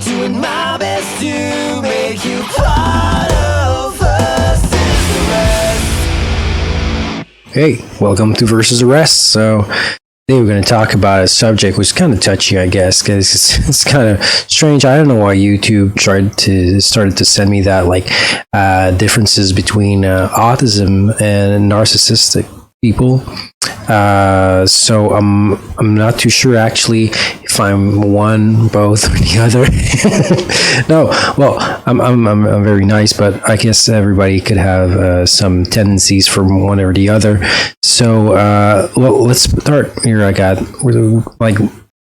doing my best to make you part of us is the rest. Hey, welcome to Versus Arrest. So today we're going to talk about a subject which is kind of touchy, I guess, because it's kind of strange. I don't know why YouTube started to send me that, like, differences between autism and narcissistic people. So I'm not too sure actually if I'm one, both, or the other. No, well, I'm very nice, but I guess everybody could have some tendencies from one or the other. So well, let's start here.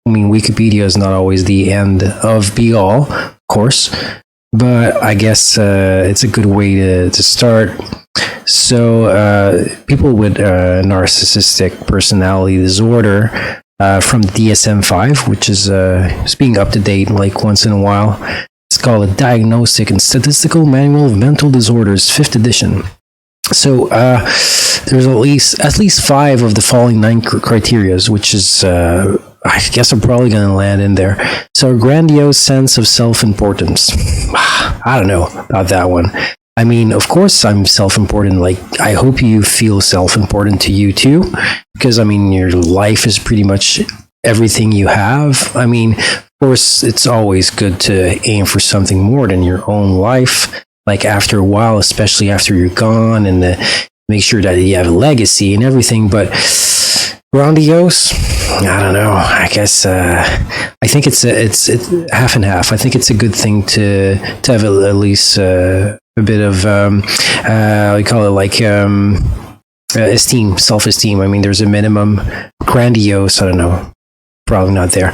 Wikipedia is not always the end of be all, of course, but I guess it's a good way to start. So people with narcissistic personality disorder from DSM-5, which is being up to date like once in a while. It's called a Diagnostic and Statistical Manual of Mental Disorders, 5th edition. So there's at least 5 of the following 9 criterias, which is I guess I'm probably going to land in there. So a grandiose sense of self-importance. I don't know about that one. I mean, of course I'm self-important. Like, I hope you feel self-important to you too, because I mean, your life is pretty much everything you have. I mean, of course, it's always good to aim for something more than your own life. Like, after a while, especially after you're gone, and make sure that you have a legacy and everything. But grandiose, I don't know. I guess I think it's half and half. I think it's a good thing to have at least a bit of we call it like esteem, self-esteem. I mean, there's a minimum. Grandiose, I don't know. Probably not there.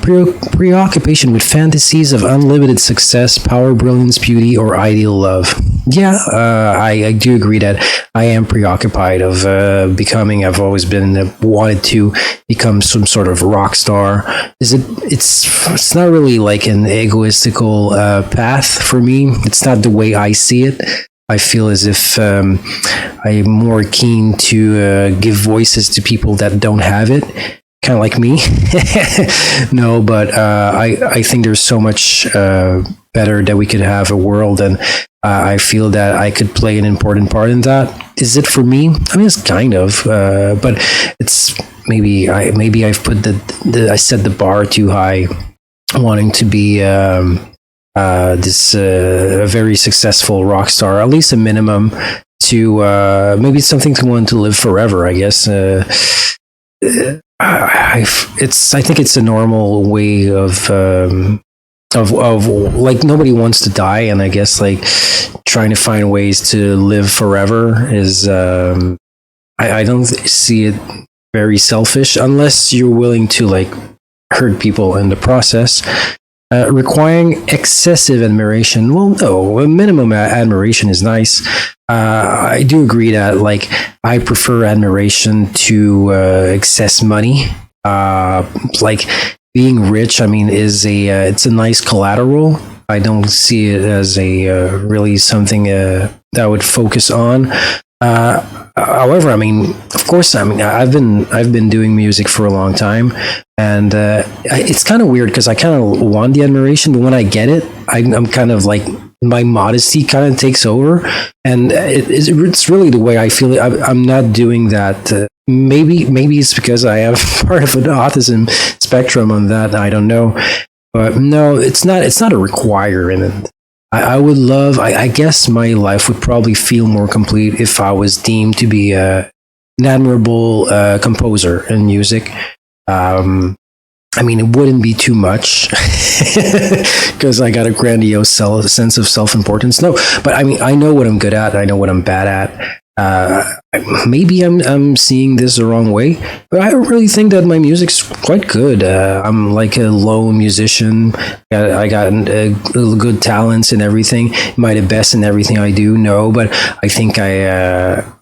Preoccupation with fantasies of unlimited success, power, brilliance, beauty, or ideal love. Yeah, I do agree that I am preoccupied of becoming. I've always wanted to become some sort of rock star. It's not really like an egoistical path for me. It's not the way I see it. I feel as if I'm more keen to give voices to people that don't have it. Kind of like me. No, but I think there's so much better that we could have a world, and I feel that I could play an important part in that. Is it for me? I mean, it's kind of, but it's maybe I've put I set the bar too high, wanting to be this a very successment rock star, at least a minimum to maybe it's something to want to live forever, I guess. I think it's a normal way of like, nobody wants to die, and I guess like trying to find ways to live forever is I don't see it very selfish, unless you're willing to like hurt people in the process. Requiring excessive admiration. Well, no, a minimum admiration is nice. I do agree that, like, I prefer admiration to excess money. Like, being rich, I mean, it's a nice collateral. I don't see it as a really something that I would focus on. However, I mean, of course, I mean, I've been doing music for a long time, and it's kind of weird because I kind of want the admiration, but when I get it, I'm kind of like, my modesty kind of takes over, and it's really the way I feel it. I'm not doing that. Maybe it's because I have part of an autism spectrum on that. I don't know, but no, it's not a requirement. I would love, I guess my life would probably feel more complete if I was deemed to be an admirable composer in music. I mean, it wouldn't be too much because I got a grandiose sense of self-importance. No, but I mean, I know what I'm good at. I know what I'm bad at. Maybe I'm seeing this the wrong way, but I really think that my music's quite good. I'm like a low musician. I got good talents and everything. Am I the best in everything I do? No, but I think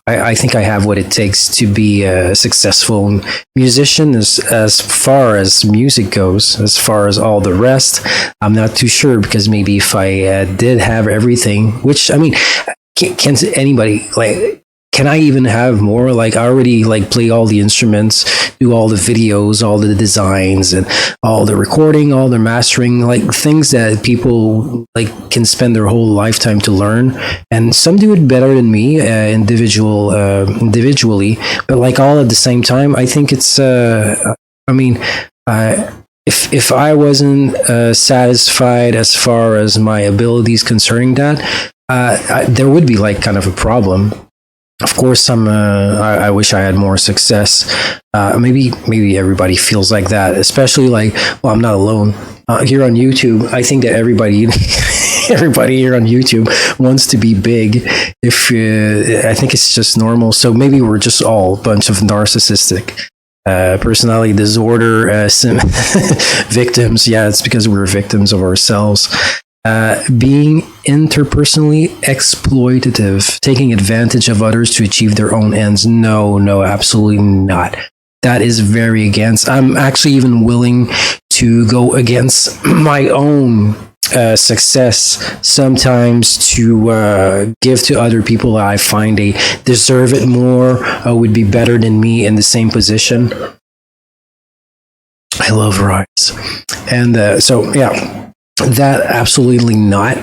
I think I have what it takes to be a successful musician as far as music goes. As far as all the rest, I'm not too sure, because maybe if I did have everything, which, I mean, can anybody, like, can I even have more? Like, I already like play all the instruments, do all the videos, all the designs, and all the recording, all the mastering, like things that people like can spend their whole lifetime to learn. And some do it better than me, individually, but like all at the same time. I think it's. I mean, if I wasn't satisfied as far as my abilities concerning that, there would be like kind of a problem. Of course, I wish I had more success. Maybe everybody feels like that, especially like, well, I'm not alone. Here on YouTube, I think that everybody everybody here on YouTube wants to be big. If I think it's just normal. So maybe we're just all a bunch of narcissistic personality disorder victims. Yeah, it's because we're victims of ourselves. Being interpersonally exploitative, taking advantage of others to achieve their own ends. No, absolutely not. That is very against. I'm actually even willing to go against my own success sometimes to give to other people that I find they deserve it more, would be better than me in the same position. I love rides. And so, yeah. That absolutely not.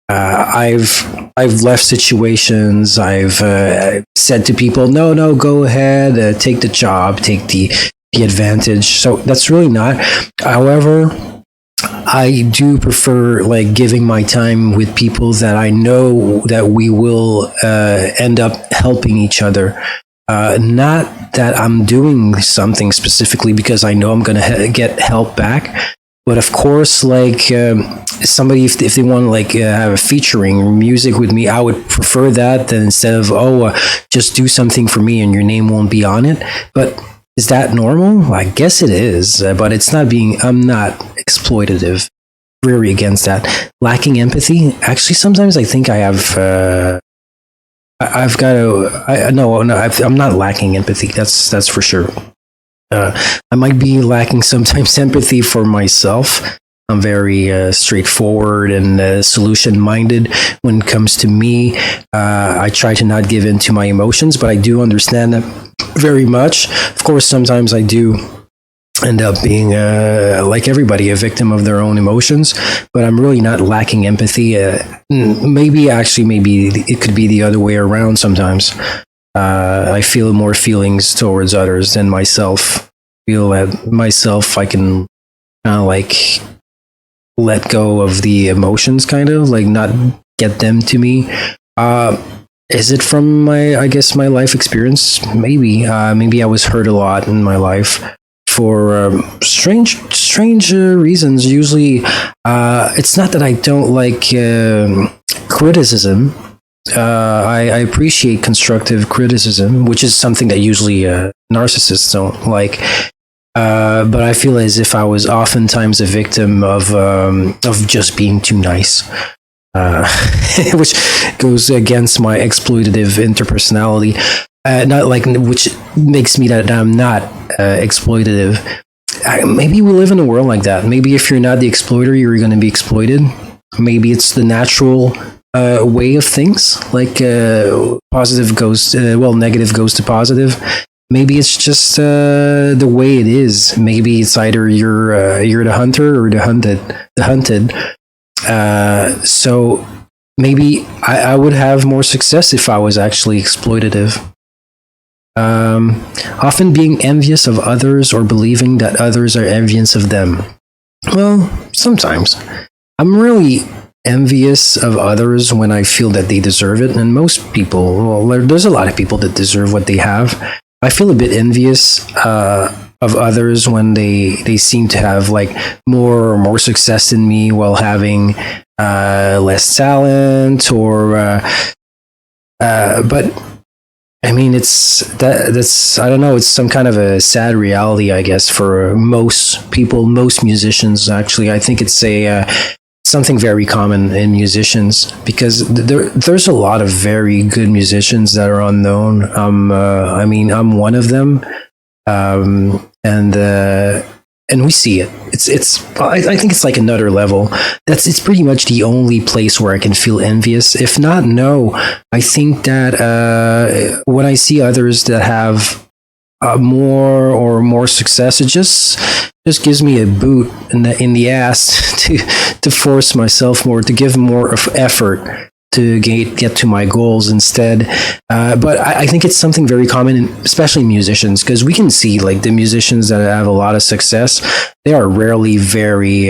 I've left situations. I've said to people, no, go ahead, take the job, take the advantage. So that's really not. However, I do prefer like giving my time with people that I know that we will end up helping each other. Not that I'm doing something specifically because I know I'm going to get help back. But of course, like somebody, if they want to like have a featuring music with me, I would prefer that than instead of just do something for me and your name won't be on it. But is that normal? I guess it is, but it's not being. I'm not exploitative. Very against that. Lacking empathy. Actually, sometimes I think I have. I've got to. No, I'm not lacking empathy. That's for sure. I might be lacking sometimes empathy for myself. I'm very straightforward and solution-minded when it comes to me. I try to not give in to my emotions, but I do understand that very much. Of course, sometimes I do end up being, like everybody, a victim of their own emotions, but I'm really not lacking empathy. Maybe it could be the other way around sometimes. I feel more feelings towards others than myself. Feel that myself, I can kind of like let go of the emotions, kind of like not get them to me. Is it from my life experience? Maybe I was hurt a lot in my life for strange reasons. Usually, it's not that I don't like criticism. I appreciate constructive criticism, which is something that usually narcissists don't like. But I feel as if I was oftentimes a victim of just being too nice, which goes against my exploitative interpersonality. Not like, which makes me that I'm not exploitative. Maybe we live in a world like that. Maybe if you're not the exploiter, you're going to be exploited. Maybe it's the natural way of things. Like negative goes to positive. Maybe it's just the way it is. Maybe it's either you're the hunter or the hunted. So maybe I would have more success if I was actually exploitative. Often being envious of others or believing that others are envious of them. Well, sometimes I'm really envious of others when I feel that they deserve it, and most people, well, there's a lot of people that deserve what they have. I feel a bit envious of others when they seem to have like more success than me while having less talent, or but I mean that's I don't know, it's some kind of a sad reality, I guess, for most people, most musicians. Actually, I think it's something very common in musicians, because there's a lot of very good musicians that are unknown. I'm one of them, and and we see it. I think it's like another level. It's pretty much the only place where I can feel envious. If not, no, I think that when I see others that have more success, it just gives me a boot in the ass to force myself more, to give more of effort to get to my goals instead. But I think it's something very common, especially musicians, because we can see like the musicians that have a lot of success, they are rarely very.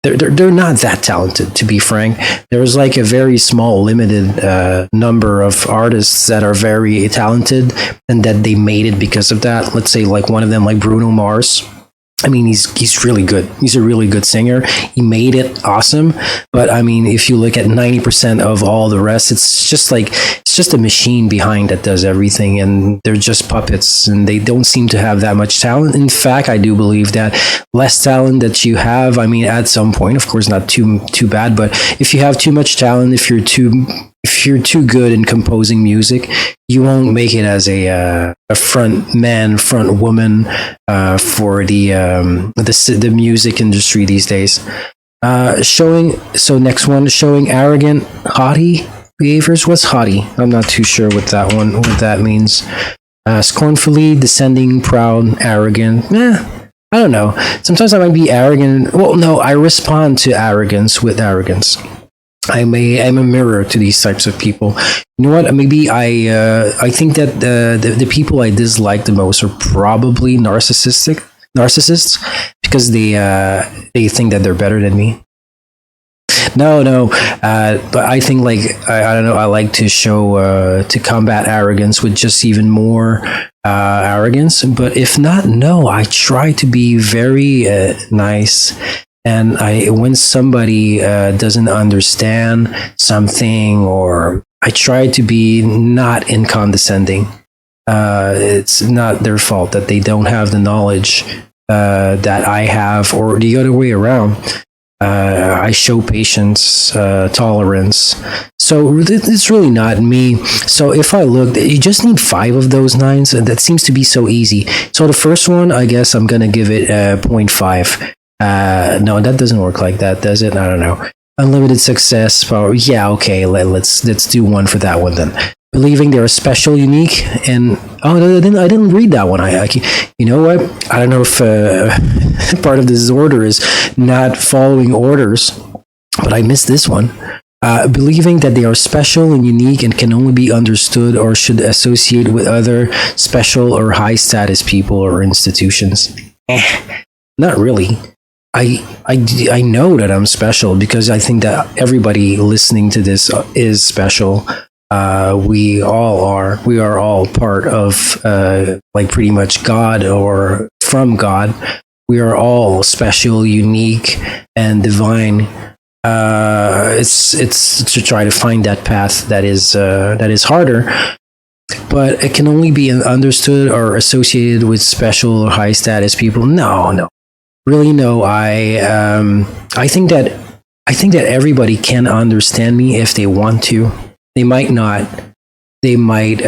They're not that talented, to be frank. There's like a very small, limited number of artists that are very talented and that they made it because of that. Let's say like one of them, like Bruno Mars. I mean, he's really good. He's a really good singer. He made it awesome. But I mean, if you look at 90% of all the rest, it's just a machine behind that does everything, and they're just puppets, and they don't seem to have that much talent. In fact, I do believe that less talent that you have, I mean, at some point, of course, not too bad, but if you have too much talent, if you're too good in composing music, you won't make it as a front man, front woman for the music industry these days. Next one, showing arrogant, haughty behaviors. What's haughty? I'm not too sure what that means. Scornfully, descending, proud, arrogant. I don't know. Sometimes I might be arrogant. Well, no, I respond to arrogance with arrogance. I'm a mirror to these types of people. You know what? Maybe I think that the people I dislike the most are probably narcissists, because they think that they're better than me. No, but I think like I don't know. I like to show to combat arrogance with just even more arrogance. But if not, no, I try to be very nice. And when somebody doesn't understand something, or I try to be not in condescending. It's not their fault that they don't have the knowledge that I have, or the other way around. I show patience, tolerance. So it's really not me. So if I look, you just need 5 of those 9s, and that seems to be so easy. So the first one, I guess I'm gonna give it 0.5. No, that doesn't work like that, does it? I don't know. Unlimited success power. Yeah, okay. Let's do 1 for that one then. Believing they're special, unique, and I didn't read that one. You know what? I don't know if part of this order is not following orders, but I missed this one. Believing that they are special and unique and can only be understood or should associate with other special or high status people or institutions. Not really. I know that I'm special because I think that everybody listening to this is special. We all are. We are all part of like pretty much God or from God. We are all special, unique, and divine. It's to try to find that path that is harder, but it can only be understood or associated with special or high status people. No. Really, no. I think that everybody can understand me if they want to. They might not. They might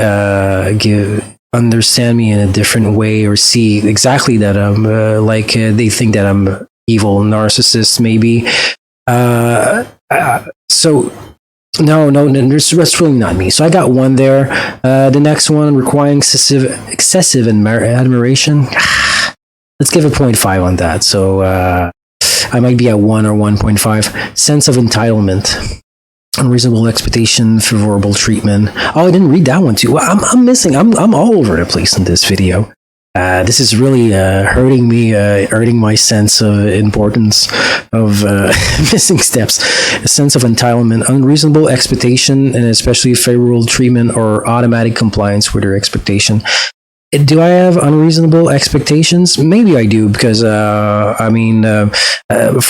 understand me in a different way, or see exactly that I'm they think that I'm evil narcissist, maybe. So no, that's really not me. So I got 1 there. The next one, requiring excessive admiration. Let's give a 0.5 on that. So I might be at 1 or 1.5. Sense of entitlement, unreasonable expectation for verbal treatment. Oh, I didn't read that one too. Well, I'm missing. I'm all over the place in this video. This is really hurting me, hurting my sense of importance of missing steps. A sense of entitlement, unreasonable expectation, and especially favorable treatment or automatic compliance with their expectation. Do I have unreasonable expectations? Maybe I do, because for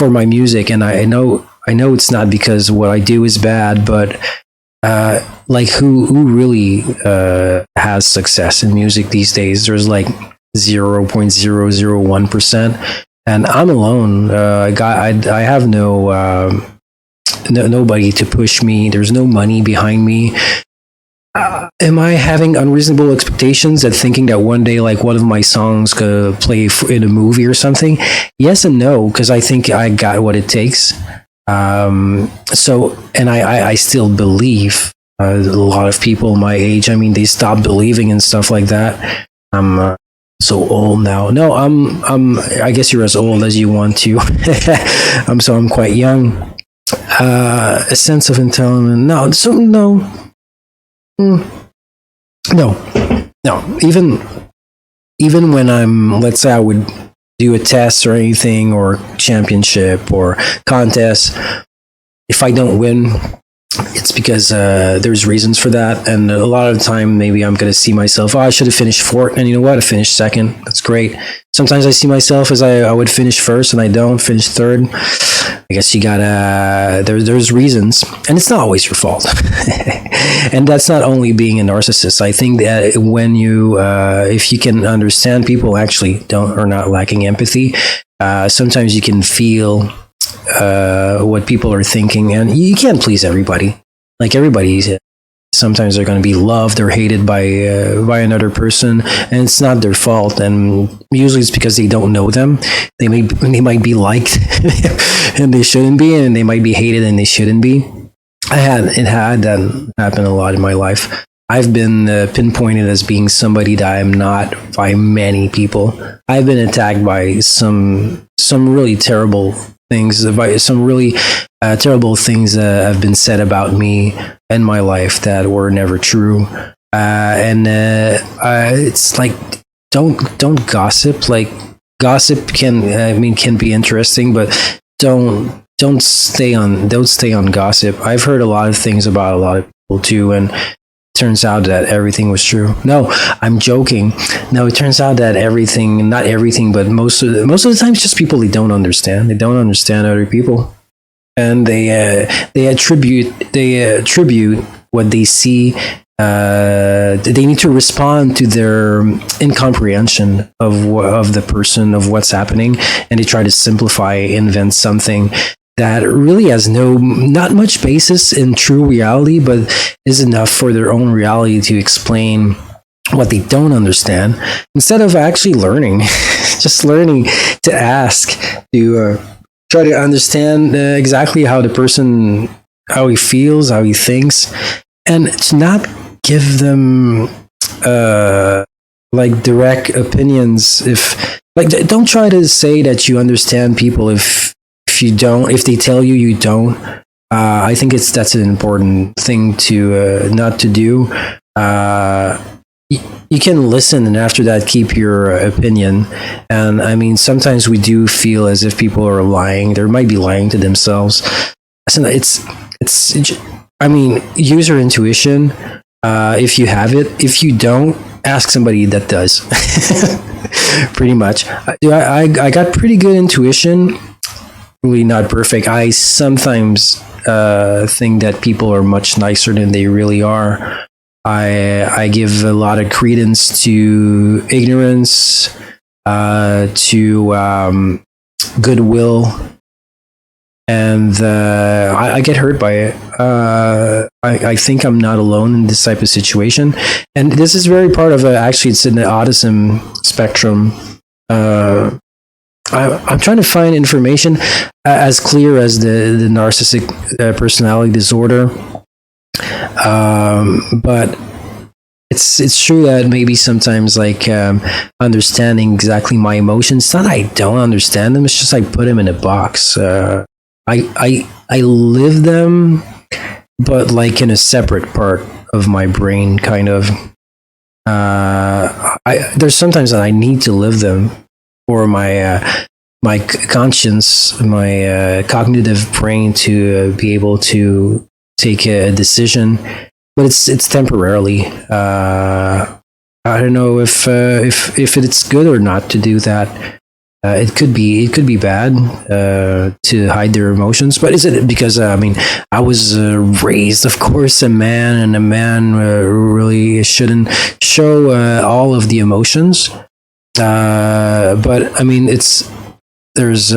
my music, and I know it's not because what I do is bad, but like who really has success in music these days? There's like 0.001%, and I'm alone. I have nobody to push me. There's no money behind me. Am I having unreasonable expectations that thinking that one day, like one of my songs could play in a movie or something? Yes and no, because I think I got what it takes. And I still believe a lot of people my age. I mean, they stop believing in stuff like that. I'm so old now. No, I guess you're as old as you want to. I'm quite young. A sense of entitlement. No, so no. Mm, no. Even when let's say I would do a test or anything or championship or contest, if I don't win, it's because there's reasons for that, and a lot of the time maybe I'm going to see myself, I should have finished fourth, and you know what, I finished second. That's great. Sometimes I see myself as I would finish first and I don't finish third. I guess you gotta there's reasons, and it's not always your fault. And that's not only being a narcissist. I think that when you if you can understand people actually don't are not lacking empathy, sometimes you can feel what people are thinking, and you can't please everybody. Like everybody's sometimes they're going to be loved or hated by another person, and it's not their fault. And usually it's because they don't know them. They might be liked and they shouldn't be, and they might be hated and they shouldn't be. It had that happen a lot in my life. I've been pinpointed as being somebody that I'm not by many people. I've been attacked by some really terrible things, by some really terrible things have been said about me and my life that were never true. It's like don't gossip. Like gossip can be interesting, but don't stay on gossip. I've heard a lot of things about a lot of people too, and turns out that everything was true. No, I'm joking. No, it turns out that not everything, but most of the time, it's just people they don't understand. They don't understand other people, and they attribute what they see. They need to respond to their incomprehension of the person, of what's happening, and they try to simplify, invent something that really has not much basis in true reality, but is enough for their own reality to explain what they don't understand, instead of actually learning, just learning to ask, to try to understand exactly how the person, how he feels, how he thinks, and to not give them like direct opinions. Don't try to say that you understand people if they tell you you don't. I think that's an important thing to not to do. You can listen, and after that keep your opinion. And I mean, sometimes we do feel as if people are lying. They might be lying to themselves. So I mean, use your intuition if you have it. If you don't, ask somebody that does. Pretty much. I got pretty good intuition. Really not perfect. I sometimes think that people are much nicer than they really are. I give a lot of credence to ignorance, to goodwill, and I get hurt by it. I think I'm not alone in this type of situation, and this is very part of actually it's in the autism spectrum. I'm trying to find information as clear as the narcissistic personality disorder, but it's true that maybe sometimes like understanding exactly my emotions. It's not that I don't understand them. It's just I put them in a box. I live them, but like in a separate part of my brain, kind of. There's sometimes that I need to live them, or my conscience, my cognitive brain to be able to take a decision, but it's temporarily. I don't know if it's good or not to do that. It could be bad to hide their emotions, but is it because I mean I was raised, of course, a man, and a man really shouldn't show all of the emotions. But I mean there's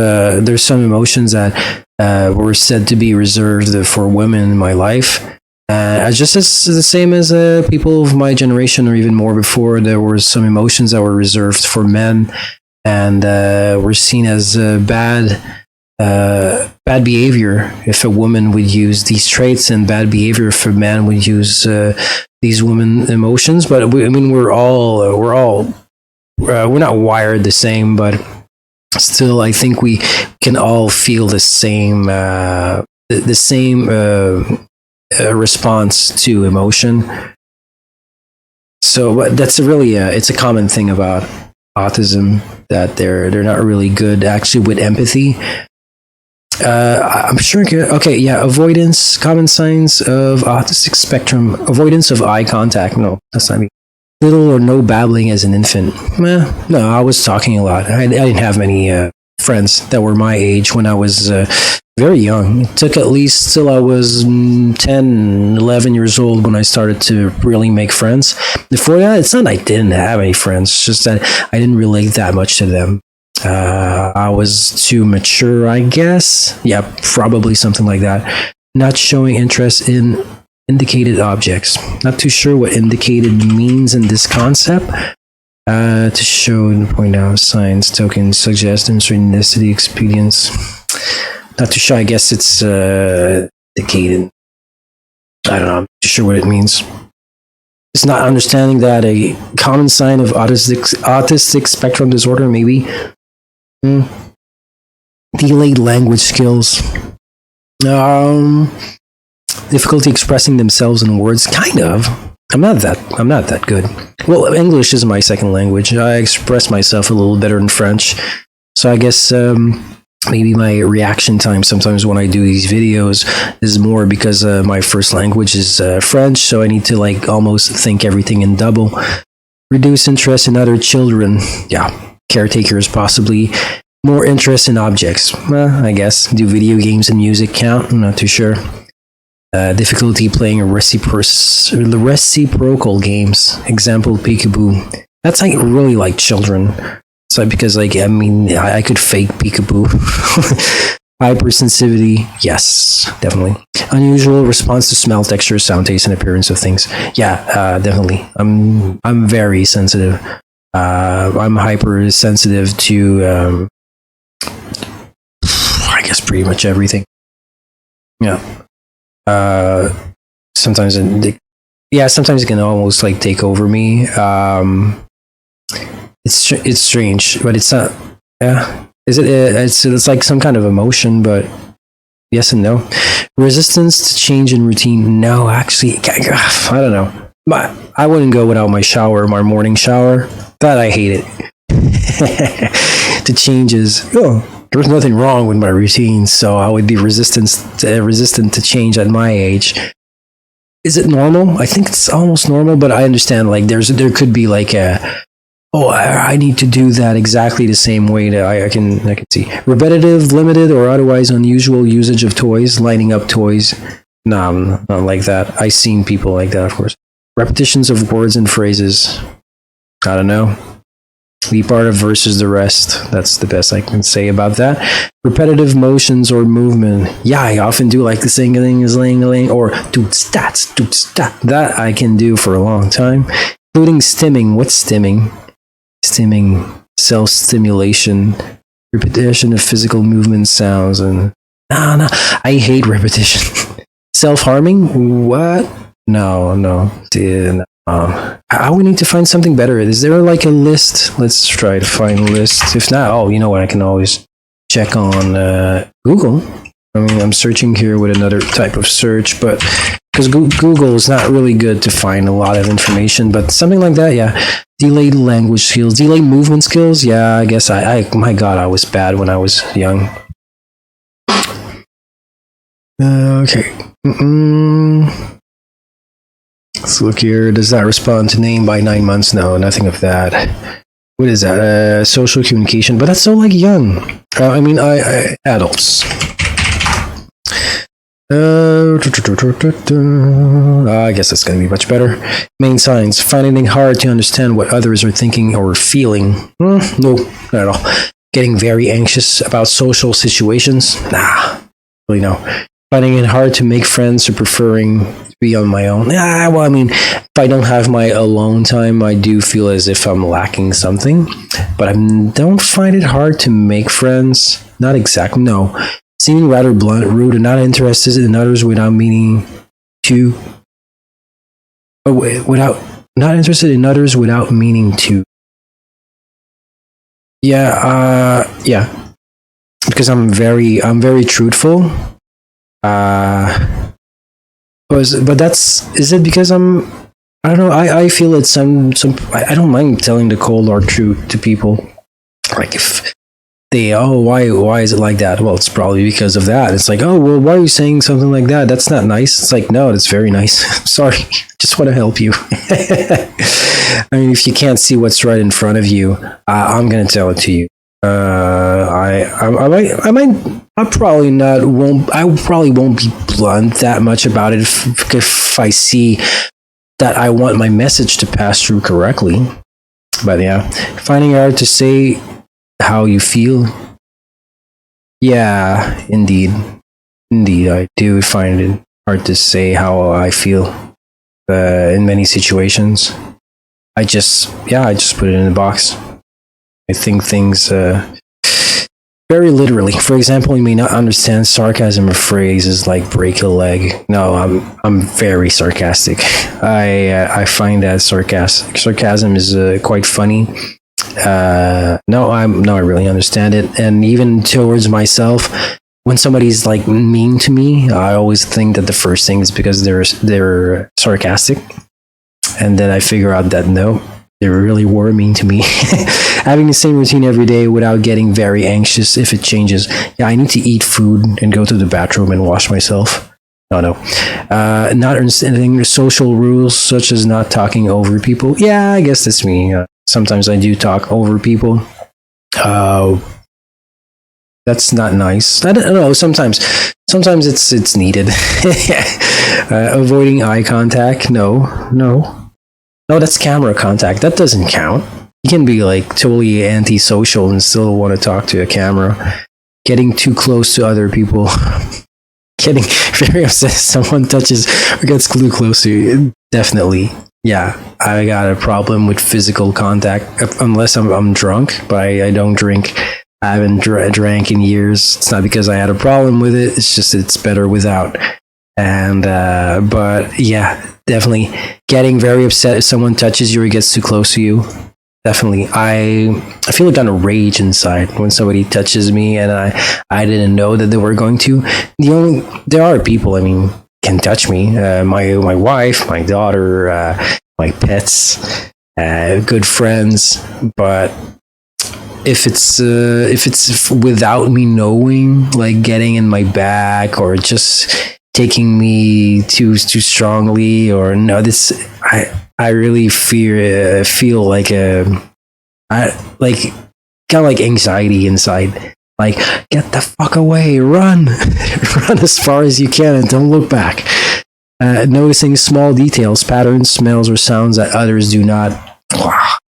some emotions that were said to be reserved for women in my life, Just as the same as people of my generation or even more before, there were some emotions that were reserved for men and were seen as bad behavior if a woman would use these traits, and bad behavior if a man would use these women emotions. But I mean, we're not wired the same, but still, I think we can all feel the same response to emotion. So, but that's really it's a common thing about autism, that they're not really good actually with empathy. I'm sure. Okay, yeah. Avoidance, common signs of autistic spectrum: avoidance of eye contact. No, that's not me. Little or no babbling as an infant. No, I was talking a lot. I didn't have many friends that were my age when I was very young. It took at least till I was 10, 11 years old when I started to really make friends. Before that, it's not I didn't have any friends. It's just that I didn't relate that much to them. I was too mature, I guess. Yeah, probably something like that. Not showing interest in indicated objects. Not too sure what indicated means in this concept. To show and point out signs, tokens, suggest, demonstrating expedience. Not too sure. I guess it's indicated. I don't know. I'm not too sure what it means. It's not understanding that a common sign of autistic spectrum disorder, maybe. Delayed language skills. Difficulty expressing themselves in words. Kind of. I'm not that good. Well, English is my second language. I express myself a little better in French. So I guess maybe my reaction time sometimes when I do these videos is more because my first language is French. So I need to like almost think everything in double. Reduce interest in other children. Yeah. Caretakers, possibly. More interest in objects. I guess. Do video games and music count? I'm not too sure. Difficulty playing reciprocal games. Example, peekaboo. That's like really like children. So because like I mean I could fake peekaboo. Hypersensitivity, yes, definitely. Unusual response to smell, texture, sound, taste, and appearance of things. Yeah, definitely. I'm very sensitive. I'm hypersensitive to I guess pretty much everything. Yeah. Sometimes sometimes it can almost like take over me. It's strange, but it's not. Yeah, is it? It's like some kind of emotion, but yes and no. Resistance to change in routine. No, actually, I don't know. I wouldn't go without my shower, my morning shower. That I hate it. The changes. There's nothing wrong with my routine, so I would be resistant to change at my age. Is it normal? I think it's almost normal, but I understand like there could be like I need to do that exactly the same way that I can see. Repetitive, limited, or otherwise unusual usage of toys, lining up toys. No, I'm not like that. I've seen people like that, of course. Repetitions of words and phrases. I don't know. Be part of versus the rest. That's the best I can say about that. Repetitive motions or movement. Yeah, I often do like the singling, or doot-stats. That I can do for a long time. Including stimming. What's stimming? Stimming, self-stimulation, repetition of physical movement sounds, and no, I hate repetition. Self-harming? What? No. I would need to find something better. Is there like a list? Let's try to find a list. If not, you know what? I can always check on Google. I mean, I'm searching here with another type of search, but because Google is not really good to find a lot of information, but something like that, yeah. Delayed language skills, delayed movement skills. Yeah, I guess my God, I was bad when I was young. Okay. Let's look here. Does that respond to name by 9 months? No, nothing of that. What is that? Social communication, but that's so like young. I mean, adults. I guess that's going to be much better. Main signs: finding it hard to understand what others are thinking or feeling. No, not at all. Getting very anxious about social situations. Nah, really no. finding it hard to make friends or preferring to be on my own. Yeah, well, I mean, if I don't have my alone time, I do feel as if I'm lacking something. But I don't find it hard to make friends. Not exactly, no. Seeming rather blunt, rude, and not interested in others without meaning to. Without not interested in others without meaning to. Yeah. Because I'm very truthful. But that's, is it because I don't know, I feel that I don't mind telling the cold hard truth to people. Like if they, oh, why is it like that? Well, it's probably because of that. It's like, oh, well, why are you saying something like that? That's not nice. It's like, no, that's very nice. Sorry, just want to help you. I mean, if you can't see what's right in front of you, I'm gonna tell it to you. I probably won't be blunt that much about it if I see that I want my message to pass through correctly. But yeah, finding it hard to say how you feel. Yeah, indeed, I do find it hard to say how I feel in many situations. I just put it in a box. I think things very literally. For example, you may not understand sarcasm or phrases like "break a leg." No, I'm very sarcastic. I find that sarcasm is quite funny. No, I really understand it, and even towards myself, when somebody's like mean to me, I always think that the first thing is because they're sarcastic, and then I figure out that no, they really were mean to me. Having the same routine every day without getting very anxious if it changes. Yeah, I need to eat food and go to the bathroom and wash myself. No. Not understanding social rules such as not talking over people. Yeah, I guess that's me. Sometimes I do talk over people. That's not nice. I don't know. Sometimes it's needed. Avoiding eye contact. No, that's camera contact. That doesn't count. You can be like totally antisocial and still want to talk to a camera. Getting too close to other people. Getting very upset if someone touches or gets too close to you. Definitely. Yeah, I got a problem with physical contact unless I'm drunk, but I don't drink. I haven't drank in years. It's not because I had a problem with it. It's just it's better without. And but yeah, definitely getting very upset if someone touches you or gets too close to you. Definitely, I feel like on a rage inside when somebody touches me, and I didn't know that they were going to. There are people, I mean, can touch me. My wife, my daughter, my pets, good friends. But if it's without me knowing, like getting in my back or just taking me too strongly, or no, I really feel like kind of like anxiety inside. Like, get the fuck away, run, run as far as you can, and don't look back. Noticing small details, patterns, smells, or sounds that others do not.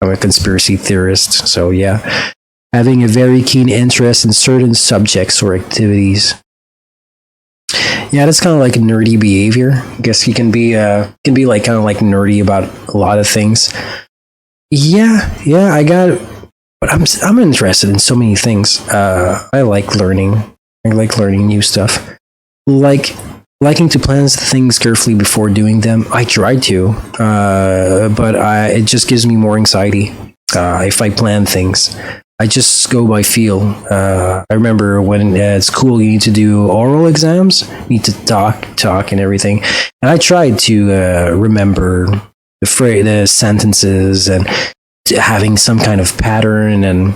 I'm a conspiracy theorist, so yeah. Having a very keen interest in certain subjects or activities. Yeah, that's kind of like a nerdy behavior. I guess you can be like kind of like nerdy about a lot of things. Yeah, I got it. But I'm interested in so many things. I like learning. I like learning new stuff. Liking to plan things carefully before doing them. I try to, but it just gives me more anxiety if I plan things. I just go by feel. I remember when at school you need to do oral exams, you need to talk and everything. And I tried to remember the sentences and having some kind of pattern, and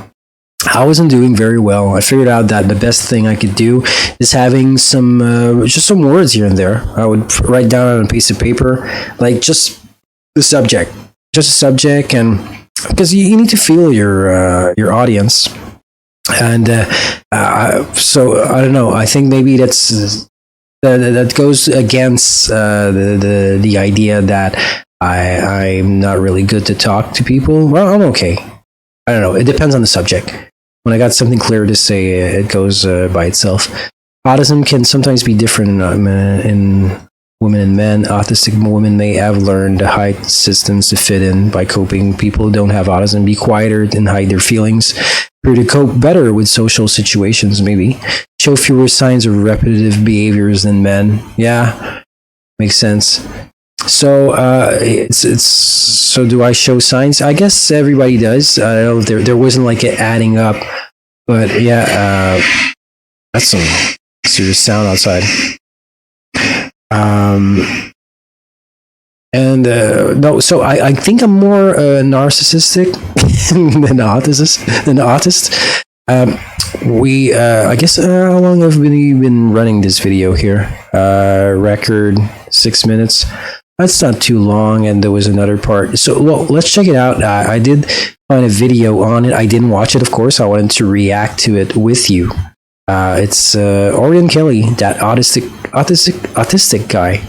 I wasn't doing very well. I figured out that the best thing I could do is having some just some words here and there. I would write down on a piece of paper, like just a subject, and because you need to feel your audience, and so I don't know. I think maybe that goes against the idea that I'm not really good to talk to people. Well, I'm okay. I don't know. It depends on the subject. When I got something clear to say, it goes by itself. Autism can sometimes be different in women and men. Autistic women may have learned to hide systems to fit in by coping. People who don't have autism be quieter and hide their feelings, or to cope better with social situations, maybe. Show fewer signs of repetitive behaviors than men. Yeah, makes sense. So, so do I show signs? I guess everybody does. I don't know, there wasn't like it adding up, but yeah, that's some serious sound outside. No, so I think I'm more narcissistic than an autist. I guess how long have we been running this video here? Record 6 minutes. That's not too long, and there was another part. So, well, let's check it out. I did find a video on it. I didn't watch it, of course. I wanted to react to it with you. It's Orion Kelly, that autistic guy.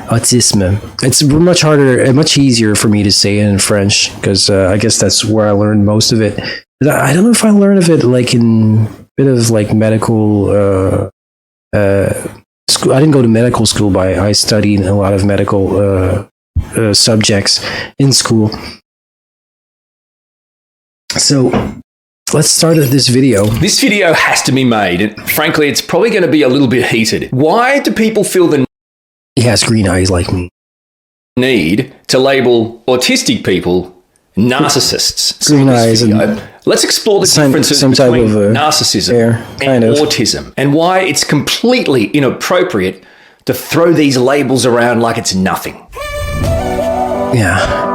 Autism. It's much harder, much easier for me to say it in French, because I guess that's where I learned most of it. I don't know if I learned of it like in a bit of like medical school. I didn't go to medical school, but I studied a lot of medical subjects in school. So let's start this video. This video has to be made, and frankly, it's probably going to be a little bit heated. Why do people feel the He has green eyes like me. need to label autistic people narcissists? Green eyes and let's explore the differences some type between of, narcissism kind and of. autism, and why it's completely inappropriate to throw these labels around like it's nothing. Yeah.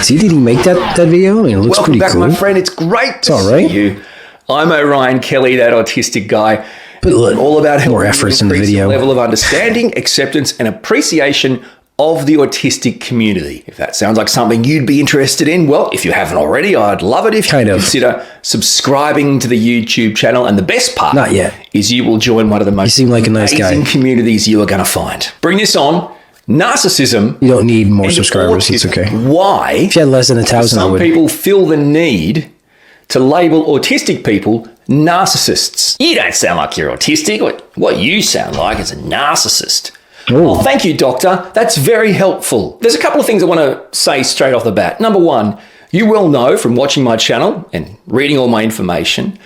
See, did he make that video? I mean, it looks Welcome pretty back, cool. my friend. It's great to all right. see you. I'm Orion Kelly, that autistic guy. But look, All about more helping efforts in the increase video. level of understanding, acceptance, and appreciation of the autistic community. If that sounds like something you'd be interested in, well, if you haven't already, I'd love it if you consider subscribing to the YouTube channel. And the best part Not yet. is you will join one of the most seem like a nice amazing guy. communities you are going to find. Bring this on. Narcissism. You don't need more and subscribers. It's autism. okay. Why? If you had less than 1,000, I Some would. people feel the need to label autistic people narcissists. You don't sound like you're autistic. What you sound like is a narcissist. Oh. Oh, thank you, doctor. That's very helpful. There's a couple of things I want to say straight off the bat. Number one, you will know from watching my channel and reading all my information,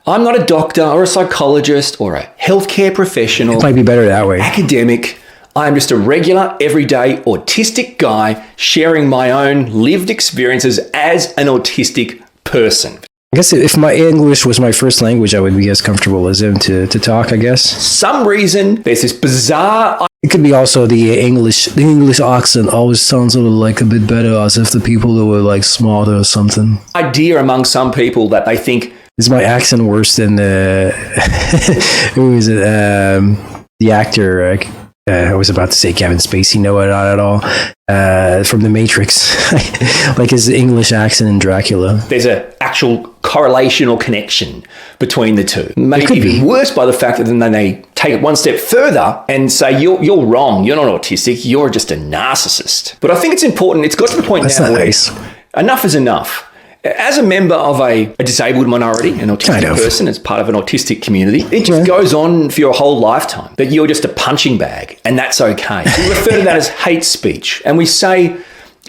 I'm not a doctor or a psychologist or a healthcare professional. It might be better that way. Academic. I'm just a regular, everyday autistic guy sharing my own lived experiences as an autistic person. I guess if my English was my first language, I would be as comfortable as him to talk, I guess. Some reason there's this bizarre It could be also the English accent always sounds a little like a bit better, as if the people that were like smarter or something. idea among some people that they think Is my accent worse than who is it? The actor. I was about to say Kevin Spacey. No, not at all. From The Matrix, like his English accent in Dracula. there's an actual correlation or connection between the two. Maybe could even be. worse by the fact that then they take it one step further and say, you're wrong, you're not autistic, you're just a narcissist. But I think it's important, it's got to the point That's now not where nice. enough is enough. As a member of a disabled minority, an autistic person, as part of an autistic community, it just goes on for your whole lifetime that you're just a punching bag, and that's okay. We refer to that as hate speech, and we say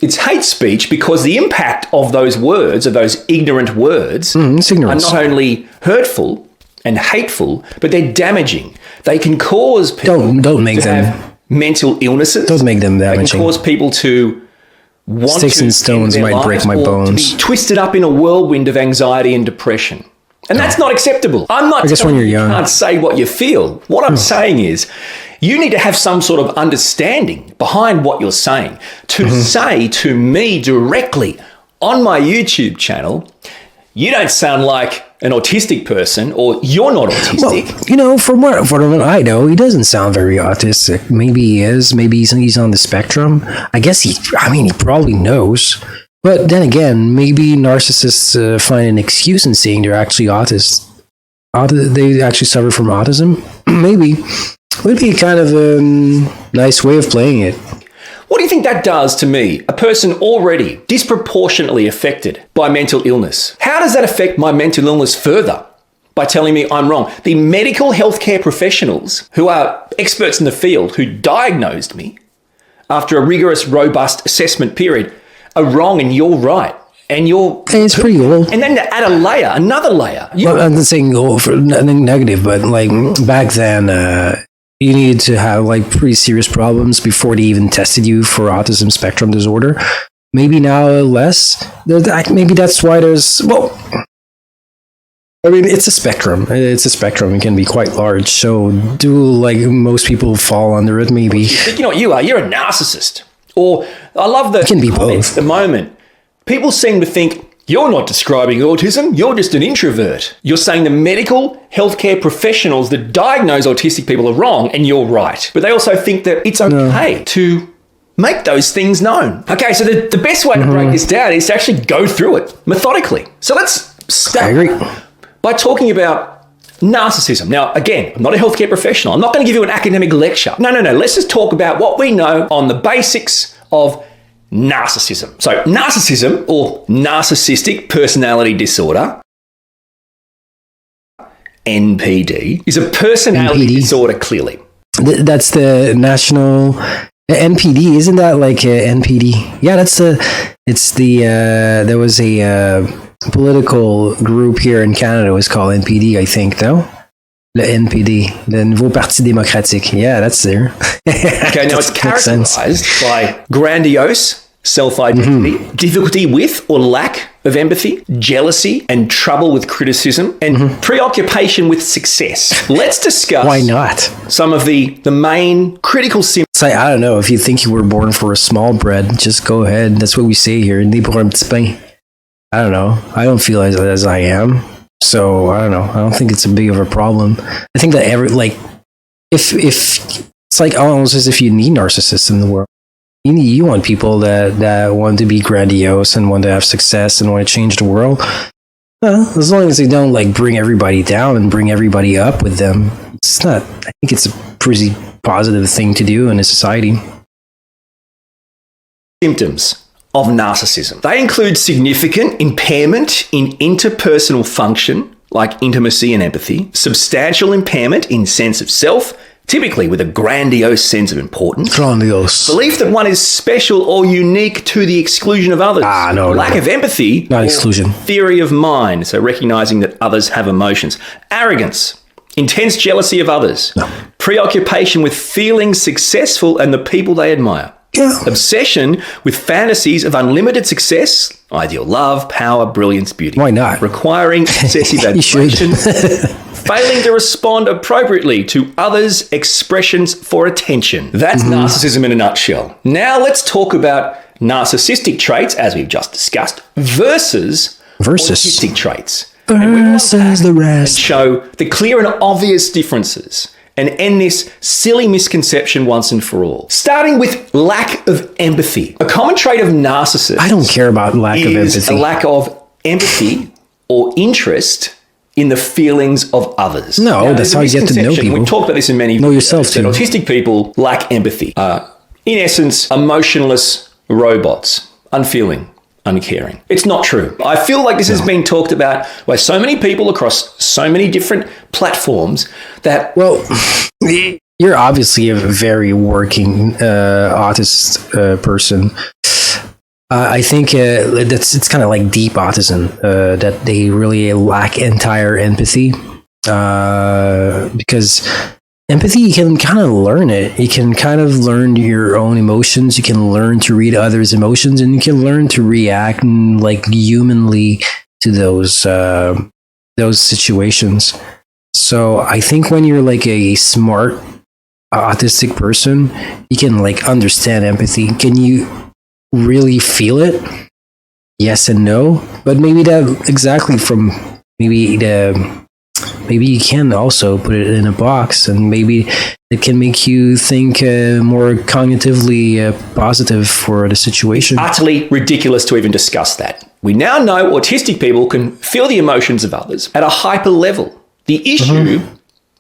it's hate speech because the impact of those words, of those ignorant words, It's are ignorance. not only hurtful and hateful, but they're damaging. They can cause people Don't make to them. have mental illnesses. Don't make them They can damaging. cause people to want Sticks to and stones end their might break lives my or bones. to be twisted up in a whirlwind of anxiety and depression. And that's not acceptable. I'm not I guess when telling you're you young. can't say what you feel. What I'm saying is you need to have some sort of understanding behind what you're saying. To say to me directly on my YouTube channel, you don't sound like an autistic person, or you're not autistic. Well, from what I know, he doesn't sound very autistic. Maybe he is. Maybe he's on the spectrum. I guess he probably knows. But then again, maybe narcissists find an excuse in saying they're actually autists. They actually suffer from autism. Maybe. Would be kind of a nice way of playing it. What do you think that does to me, a person already disproportionately affected by mental illness? How does that affect my mental illness further? By telling me I'm wrong. The medical healthcare professionals who are experts in the field who diagnosed me after a rigorous, robust assessment period are wrong and you're right. And it's pretty old. And then to add another layer. Well, I'm not saying for nothing negative, but like back then, you needed to have like pretty serious problems before they even tested you for autism spectrum disorder. Maybe now less. Maybe that's why there's, well, I mean, it's a spectrum. It's a spectrum. It can be quite large. So do like most people fall under it, maybe. You know what you are? You're a narcissist. Or I love the it can be comments both. at the moment. People seem to think you're not describing autism. You're just an introvert. You're saying the medical healthcare professionals that diagnose autistic people are wrong and you're right. But they also think that it's okay to make those things known. Okay, so the best way to break this down is to actually go through it methodically. So let's start by talking about narcissism. Now, again, I'm not a healthcare professional. I'm not going to give you an academic lecture. No. Let's just talk about what we know on the basics of narcissism. So narcissism, or narcissistic personality disorder, NPD, is a personality disorder, clearly. That's the national NPD, isn't that like NPD? Yeah, there was a political group here in Canada. It was called NPD, I think, though. Le NPD, the Nouveau Parti Démocratique. Yeah, that's there. Okay, now it's characterized by grandiose self-identity, difficulty with or lack of empathy, jealousy and trouble with criticism, and preoccupation with success. Let's discuss why not some of the main critical symptoms. I don't know, if you think you were born for a small bread, just go ahead. That's what we say here. Né pour un petit pain. I don't know. I don't feel as I am. So I don't know. I don't think it's a big of a problem. I think that if it's like almost as if you need narcissists in the world. You want people that want to be grandiose and want to have success and want to change the world. Well, as long as they don't like bring everybody down and bring everybody up with them, it's not. I think it's a pretty positive thing to do in a society. Symptoms of narcissism. They include significant impairment in interpersonal function, like intimacy and empathy, substantial impairment in sense of self, typically with a grandiose sense of importance. Grandiose. Belief that one is special or unique to the exclusion of others. Lack of empathy. Not exclusion. Theory of mind, so recognizing that others have emotions. Arrogance. Intense jealousy of others. No. Preoccupation with feeling successful and the people they admire. Yeah. Obsession with fantasies of unlimited success, ideal love, power, brilliance, beauty. Why not? Requiring excessive admiration. Failing to respond appropriately to others' expressions for attention. That's narcissism in a nutshell. Now let's talk about narcissistic traits, as we've just discussed, versus autistic traits. Versus the rest. Show the clear and obvious differences and end this silly misconception once and for all. Starting with lack of empathy. A common trait of narcissists. I don't care about lack of empathy. A lack of empathy or interest in the feelings of others. No, now, that's how you get to know people. We've talked about this in many videos. Know yourself too. That autistic people lack empathy. In essence, emotionless robots, unfeeling, uncaring. It's not true. I feel like this has been talked about by so many people across so many different platforms that... Well, you're obviously a very working autist person. I think it's kind of like deep autism, that they really lack entire empathy, because empathy, you can kind of learn it. You can kind of learn your own emotions. You can learn to read others' emotions, and you can learn to react like humanly to those situations. So I think when you're like a smart autistic person, you can like understand empathy. Can you really feel it? Yes and no, but maybe that exactly from maybe you can also put it in a box, and maybe it can make you think more cognitively positive for the situation. Utterly ridiculous to even discuss that. We now know autistic people can feel the emotions of others at a hyper level. The issue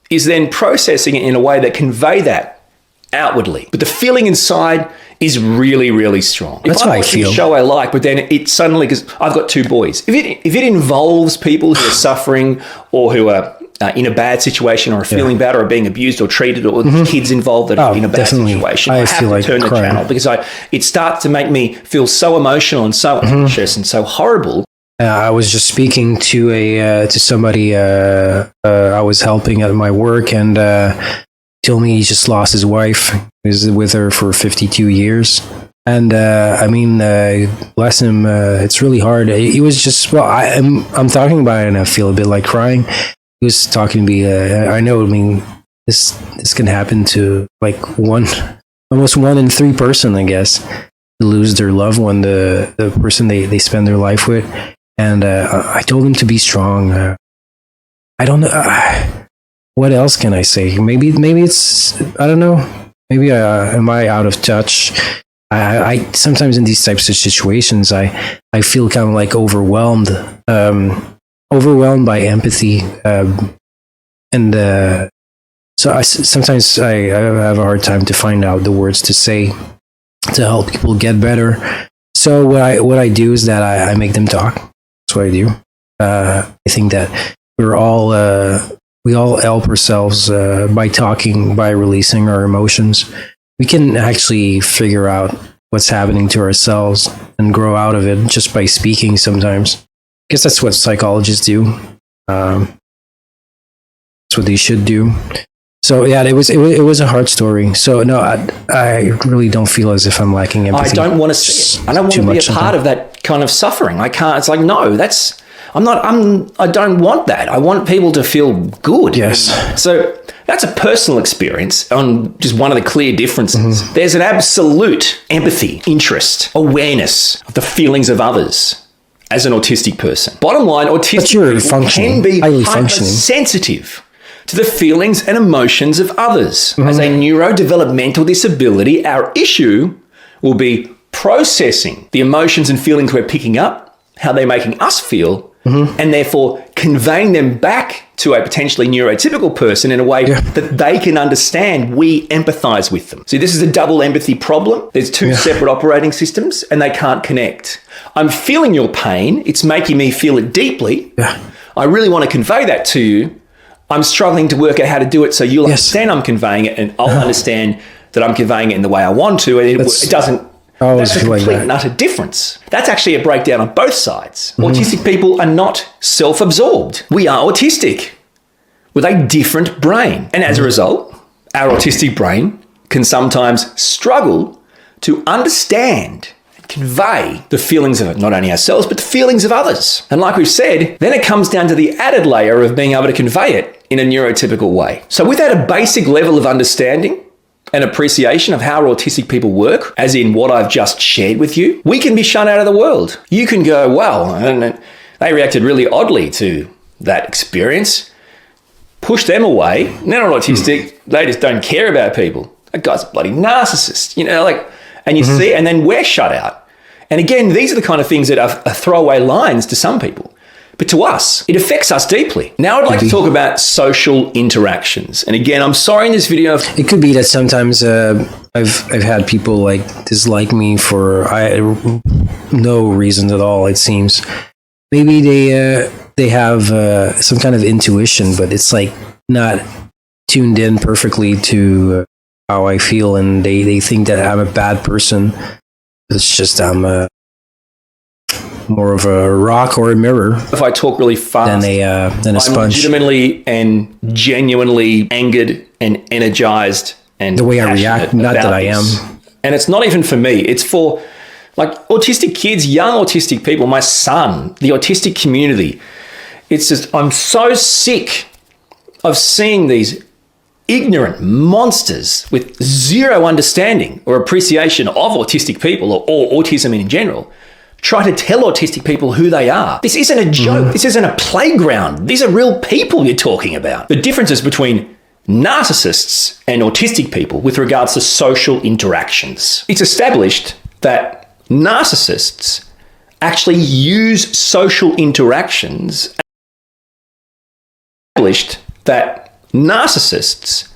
is then processing it in a way that convey that outwardly. But the feeling inside is really, really strong. That's if how I I'm watching feel. a show I like, but then it suddenly, because I've got 2 boys, if it involves people who are suffering or who are in a bad situation or are feeling bad or are being abused or treated, or kids involved that are in a bad situation, I have to turn the channel, because it starts to make me feel so emotional and so anxious and so horrible. I was just speaking to somebody I was helping at my work, and told me he just lost his wife. He was with her for 52 years. And I mean, bless him. It's really hard. He was just, well, I'm talking about it and I feel a bit like crying. He was talking to me. I know, I mean, this can happen to like almost 1 in 3 person, I guess, to lose their loved one, the person they spend their life with. And I told him to be strong. I don't know. What else can I say? Maybe it's, I don't know. Maybe am I out of touch? I sometimes in these types of situations, I feel kind of like overwhelmed by empathy, and so sometimes I have a hard time to find out the words to say to help people get better. So what I do is that I make them talk. That's what I do. I think that we all help ourselves by talking, by releasing our emotions. We can actually figure out what's happening to ourselves and grow out of it just by speaking sometimes. I guess that's what psychologists do. That's what they should do. So yeah, it was a hard story. So no, I really don't feel as if I'm lacking empathy. I don't want to see it. I don't want to be a part of that kind of suffering. I can't. It's like, no, I don't want that. I want people to feel good. Yes. So that's a personal experience on just one of the clear differences. There's an absolute empathy, interest, awareness of the feelings of others as an autistic person. Bottom line, autistic people can be hypersensitive to the feelings and emotions of others. As a neurodevelopmental disability, our issue will be processing the emotions and feelings we're picking up, how they're making us feel, and therefore conveying them back to a potentially neurotypical person in a way that they can understand. We empathize with them. See, this is a double empathy problem. There's 2 separate operating systems and they can't connect. I'm feeling your pain. It's making me feel it deeply. I really want to convey that to you. I'm struggling to work out how to do it so you'll understand I'm conveying it, and I'll understand that I'm conveying it in the way I want to, and it doesn't. That's a complete and utter difference. That's actually a breakdown on both sides. Autistic people are not self-absorbed. We are autistic with a different brain. And as a result, our autistic brain can sometimes struggle to understand and convey the feelings of not only ourselves, but the feelings of others. And like we've said, then it comes down to the added layer of being able to convey it in a neurotypical way. So without a basic level of understanding and appreciation of how autistic people work, as in what I've just shared with you, we can be shut out of the world. You can go, well, and they reacted really oddly to that experience. Push them away. They're not autistic. They just don't care about people. That guy's a bloody narcissist, and you see, and then we're shut out. And again, these are the kind of things that are throwaway lines to some people. But to us, it affects us deeply. Now I'd like to talk about social interactions. And again, I'm sorry in this video. It could be that sometimes I've had people like dislike me for no reason at all, it seems. Maybe they have some kind of intuition, but it's like not tuned in perfectly to how I feel, and they think that I'm a bad person. It's just I'm more of a rock or a mirror. If I talk really fast, than a sponge. I'm legitimately and genuinely angered and energized, and the way I react, not that I am. And it's not even for me. It's for like autistic kids, young autistic people, my son, the autistic community. It's just, I'm so sick of seeing these ignorant monsters with zero understanding or appreciation of autistic people or autism in general try to tell autistic people who they are. This isn't a joke. This isn't a playground. These are real people you're talking about. The differences between narcissists and autistic people with regards to social interactions. It's established that narcissists actually use social interactions. Established that narcissists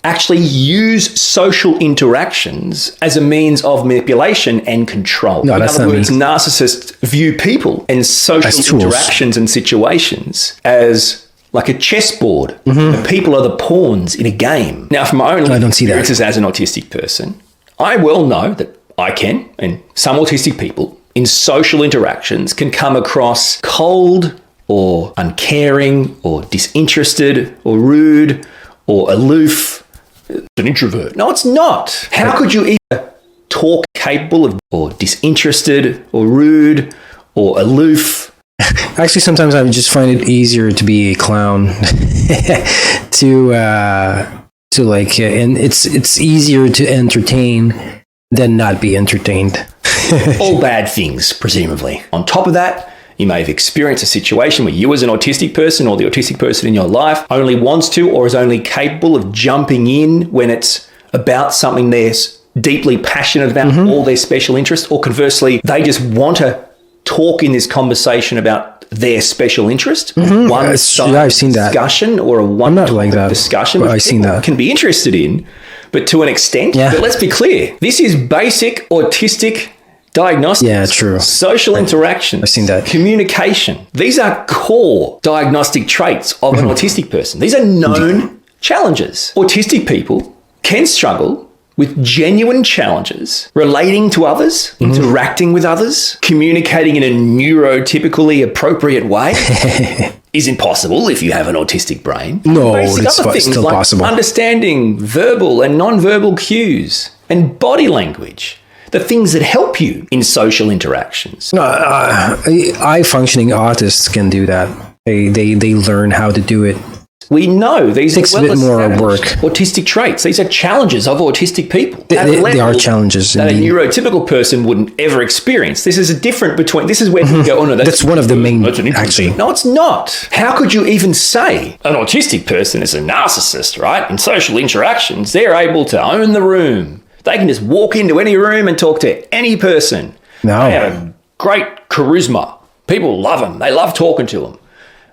actually use social interactions as a means of manipulation and control. No, in that's other not words, me. narcissists view people and social interactions and situations as like a chessboard. The people are the pawns in a game. Now, from my own experiences as an autistic person, I well know that I can, and some autistic people, in social interactions can come across cold or uncaring or disinterested or rude or aloof. It's an introvert. No, it's not. How could you either talk capable of or disinterested or rude or aloof? Actually, sometimes I just find it easier to be a clown to like, and it's easier to entertain than not be entertained. All bad things, presumably. On top of that, you may have experienced a situation where you as an autistic person or the autistic person in your life only wants to or is only capable of jumping in when it's about something they're deeply passionate about, all their special interests, or conversely, they just want to talk in this conversation about their special interest. One side I've seen that discussion or a one not like that discussion, but which I've seen that can be interested in, but to an extent. Yeah. But let's be clear, this is basic autistic diagnostics. Yeah, true. Social interaction. I've seen that. Communication. These are core diagnostic traits of an autistic person. These are known challenges. Autistic people can struggle with genuine challenges relating to others, interacting with others, communicating in a neurotypically appropriate way. Is impossible if you have an autistic brain. No, Basic it's other things still like possible. understanding verbal and non-verbal cues and body language. The things that help you in social interactions. No, eye functioning autists can do that. They learn how to do it. We know these Takes are a bit more work. autistic traits. These are challenges of autistic people. They are challenges that indeed. a neurotypical person wouldn't ever experience. This is a different between. This is where you go, oh no, That's one of the main, that's an interesting- actually. No, it's not. How could you even say an autistic person is a narcissist, right? In social interactions, they're able to own the room. They can just walk into any room and talk to any person. No. They have a great charisma. People love them. They love talking to them.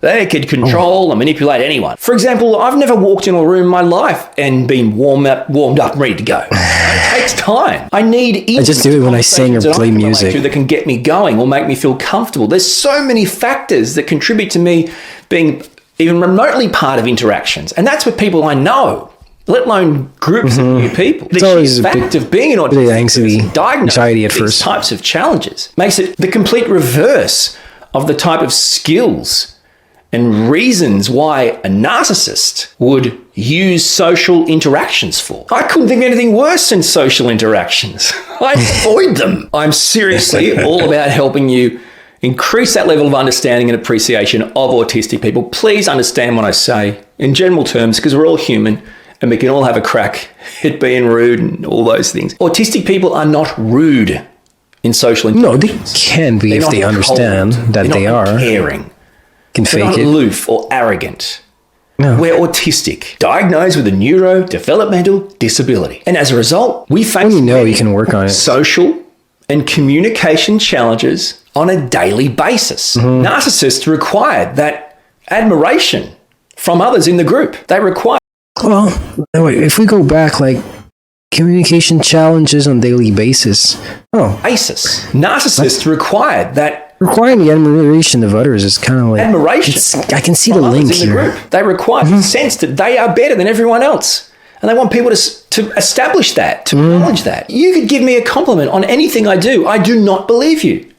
They could control and manipulate anyone. For example, I've never walked into a room in my life and been warmed up and ready to go. It takes time. I need I just do it when I sing or play music. that can get me going or make me feel comfortable. There's so many factors that contribute to me being even remotely part of interactions. And that's with people I know, let alone groups of new people. It's always a fact bit- of being an bit autistic anxiety at these first. types of challenges makes it the complete reverse of the type of skills and reasons why a narcissist would use social interactions for. I couldn't think of anything worse than social interactions. I avoid them. I'm seriously all about helping you increase that level of understanding and appreciation of autistic people. Please understand what I say in general terms, because we're all human and we can all have a crack at being rude and all those things. Autistic people are not rude in social No, interactions. they can be They're if not they understand cold. that They're they not are. caring. Can They're fake not it. aloof or arrogant. No. We're autistic, diagnosed with a neurodevelopmental disability. And as a result, we face When you know, you can work on it. social and communication challenges on a daily basis. Narcissists require that admiration from others in the group. They require Well, wait, if we go back, like communication challenges on daily basis. Oh, basis. Narcissists require that requiring the admiration of others is kind of like admiration. I can see the from others link in the here. group. They require the sense that they are better than everyone else. And they want people to establish that, to acknowledge that. You could give me a compliment on anything I do. I do not believe you.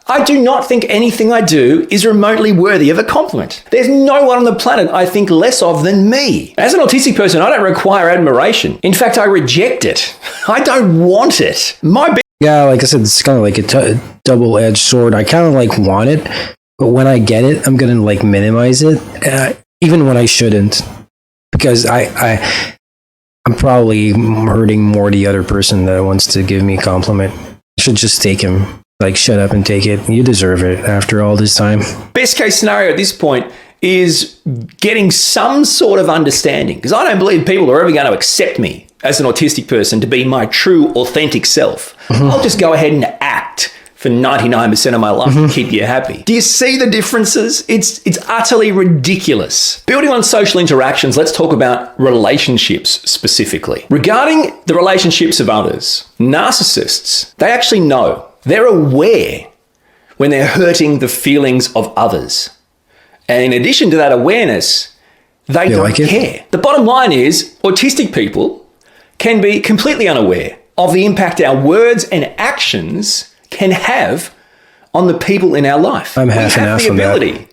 I do not think anything I do is remotely worthy of a compliment. There's no one on the planet I think less of than me. As an autistic person, I don't require admiration. In fact, I reject it. I don't want it. Yeah, like I said, it's kind of like a double-edged sword. I kind of like want it, but when I get it, I'm gonna like minimize it, even when I shouldn't, because I'm probably hurting more the other person that wants to give me a compliment. I should just take him. Like, shut up and take it. You deserve it after all this time. Best case scenario at this point is getting some sort of understanding, because I don't believe people are ever going to accept me as an autistic person to be my true, authentic self. I'll just go ahead and act for 99% of my life to keep you happy. Do you see the differences? It's utterly ridiculous. Building on social interactions, let's talk about relationships specifically. Regarding the relationships of others, narcissists, they actually know. They're aware when they're hurting the feelings of others. And in addition to that awareness, they don't care. The bottom line is autistic people can be completely unaware of the impact our words and actions can have on the people in our life. I'm half an ass on that. We have the ability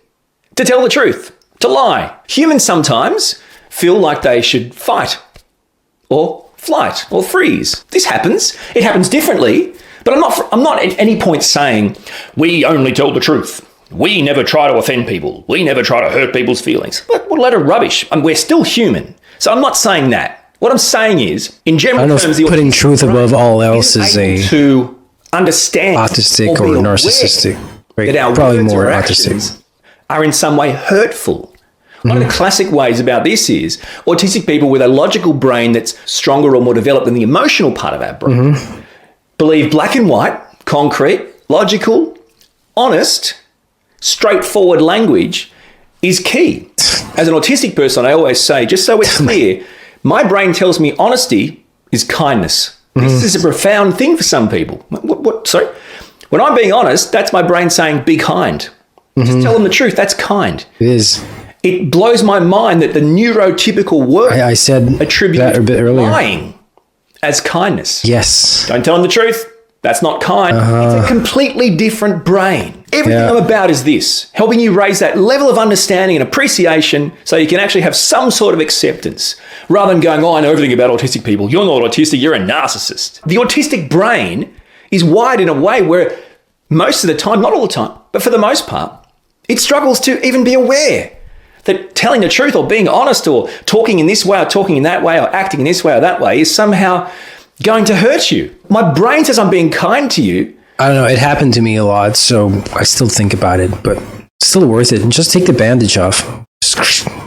to tell the truth, to lie. Humans sometimes feel like they should fight or flight or freeze. This happens. It happens differently, but I'm not at any point saying we only tell the truth. We never try to offend people. We never try to hurt people's feelings. What a load of rubbish. We're still human. So I'm not saying that. What I'm saying is, in general terms, putting truth above all else is to understand autistic or narcissistic. Right? That our probably words more or autistic actions are in some way hurtful. One of the classic ways about this is autistic people with a logical brain that's stronger or more developed than the emotional part of our brain believe black and white, concrete, logical, honest, straightforward language is key. As an autistic person, I always say, just so it's clear, my brain tells me honesty is kindness. This is a profound thing for some people. Sorry? When I'm being honest, that's my brain saying, be kind. Just tell them the truth. That's kind. It is. It blows my mind that the neurotypical word I said attributes that a bit earlier. lying as kindness. Yes. Don't tell them the truth. That's not kind. It's a completely different brain. Everything I'm about is this, helping you raise that level of understanding and appreciation so you can actually have some sort of acceptance rather than going, I know everything about autistic people. You're not autistic, you're a narcissist. The autistic brain is wired in a way where most of the time, not all the time, but for the most part, it struggles to even be aware that telling the truth or being honest or talking in this way or talking in that way or acting in this way or that way is somehow going to hurt you. My brain says I'm being kind to you. I don't know. It happened to me a lot, so I still think about it, but it's still worth it. And just take the bandage off.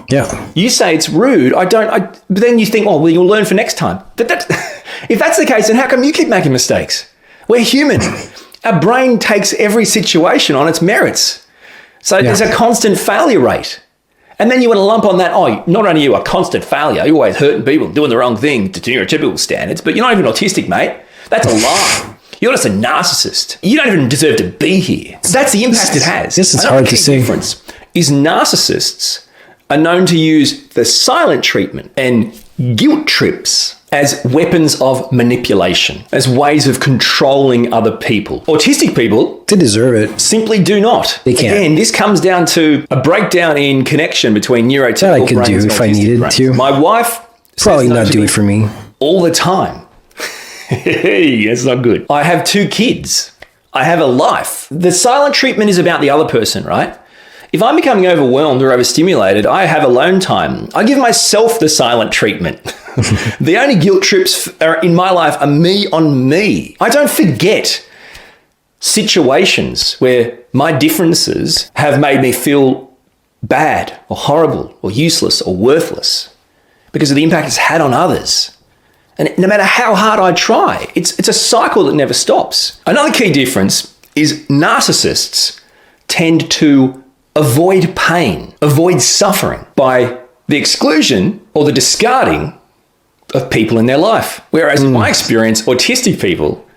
Yeah. You say it's rude. But then you think, well, you'll learn for next time. If that's the case, then how come you keep making mistakes? We're human. Our brain takes every situation on its merits. So there's a constant failure rate. And then you want to lump on that, not only are you a constant failure, you're always hurting people, doing the wrong thing to neurotypical standards, but you're not even autistic, mate. That's a lie. You're just a narcissist. You don't even deserve to be here. That's the impact it has. This is hard to say. The difference is narcissists are known to use the silent treatment and guilt trips as weapons of manipulation, as ways of controlling other people. Autistic people, they deserve it, simply do not. They can't. Again, this comes down to a breakdown in connection between neurotypical that I could do brains and if I autistic needed brains. to. My wife probably not do it for me all the time. Hey, that's not good. I have 2 kids. I have a life. The silent treatment is about the other person, right? If I'm becoming overwhelmed or overstimulated, I have alone time. I give myself the silent treatment. The only guilt trips in my life are me on me. I don't forget situations where my differences have made me feel bad or horrible or useless or worthless because of the impact it's had on others. And no matter how hard I try, it's a cycle that never stops. Another key difference is narcissists tend to avoid pain, avoid suffering by the exclusion or the discarding of people in their life. Whereas in my experience, autistic people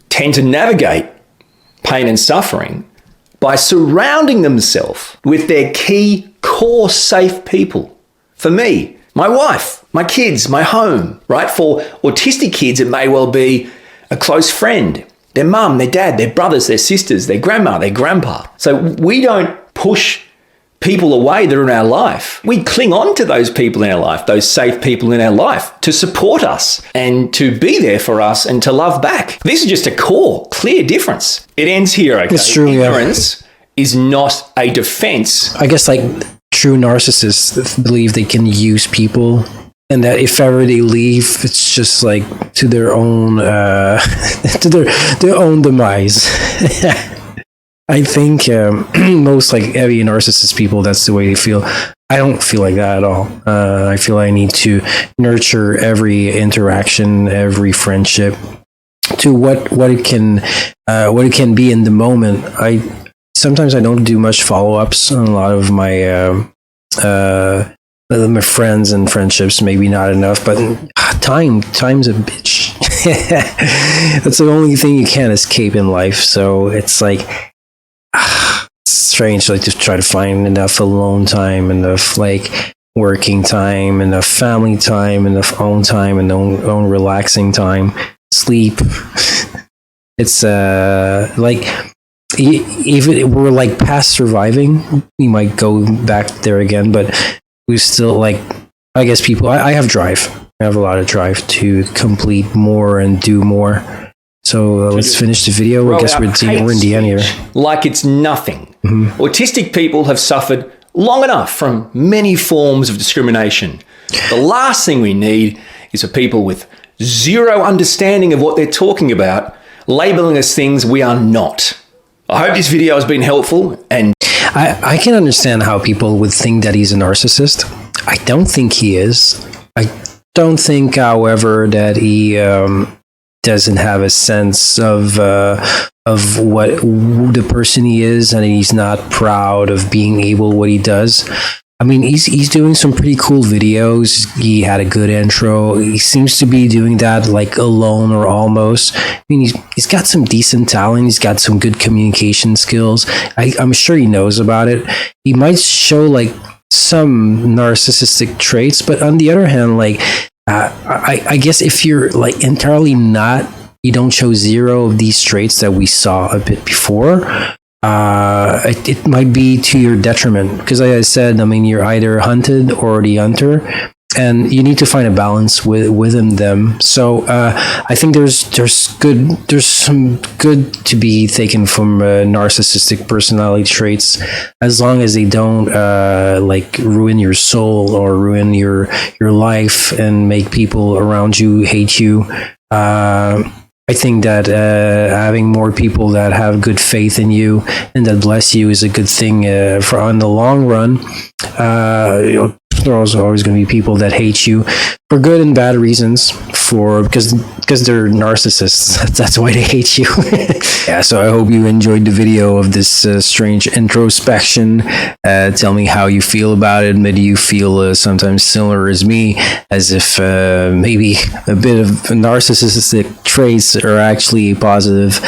tend to navigate pain and suffering by surrounding themselves with their key, core, safe people. For me, my wife, my kids, my home, right? For autistic kids, it may well be a close friend, their mum, their dad, their brothers, their sisters, their grandma, their grandpa. So we don't push people away that are in our life. We cling on to those people in our life, those safe people in our life, to support us and to be there for us and to love back. This is just a core, clear difference. It ends here, okay? It's true, Ignorance is not a defense. I guess like true narcissists believe they can use people, and that if ever they leave, it's just like to their own to their own demise. I think most like heavy narcissist people, that's the way they feel. I don't feel like that at all. I feel I need to nurture every interaction, every friendship to what it can be in the moment. Sometimes I don't do much follow-ups on a lot of my friends and friendships. Maybe not enough, but time's a bitch. That's the only thing you can't escape in life. So it's like it's strange, like, to try to find enough alone time, enough like working time, enough family time, enough own time, and own relaxing time, sleep. It's like, even we're like past surviving, we might go back there again, but we still, like, I guess people, I have drive. I have a lot of drive to complete more and do more. So let's finish the video. I guess we're in the end here. Like it's nothing. Autistic people have suffered long enough from many forms of discrimination. The last thing we need is for people with zero understanding of what they're talking about labeling us things we are not. I hope this video has been helpful, and I can understand how people would think that he's a narcissist. I don't think he is. I don't think, however, that he doesn't have a sense of what the person he is, and he's not proud of being able what he does. I mean, he's doing some pretty cool videos. He had a good intro. He seems to be doing that like alone or almost. I mean, he's got some decent talent. He's got some good communication skills. I'm sure he knows about it. He might show like some narcissistic traits, but on the other hand, like I guess if you're like entirely not, you don't show zero of these traits that we saw a bit before. It might be to your detriment, because like I said, I mean, you're either hunted or the hunter, and you need to find a balance within them. So I think there's some good to be taken from narcissistic personality traits, as long as they don't like ruin your soul or ruin your life and make people around you hate you. I think that having more people that have good faith in you and that bless you is a good thing for on the long run. There are always going to be people that hate you for good and bad reasons, because they're narcissists. That's why they hate you. Yeah, so I hope you enjoyed the video of this strange introspection. Tell me how you feel about it. Maybe you feel sometimes similar as me, as if maybe a bit of narcissistic traits are actually a positive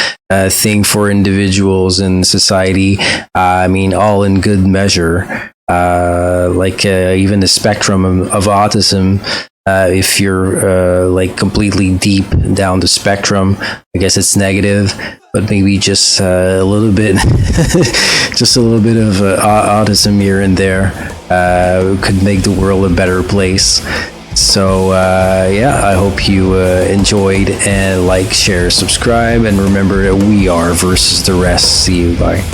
thing for individuals in society. I mean, all in good measure. Like even the spectrum of autism, if you're like completely deep down the spectrum, I guess it's negative, but maybe just a little bit just a little bit of autism here and there could make the world a better place. So yeah, I hope you enjoyed, and like, share, subscribe, and remember that we are versus the rest. See you, bye.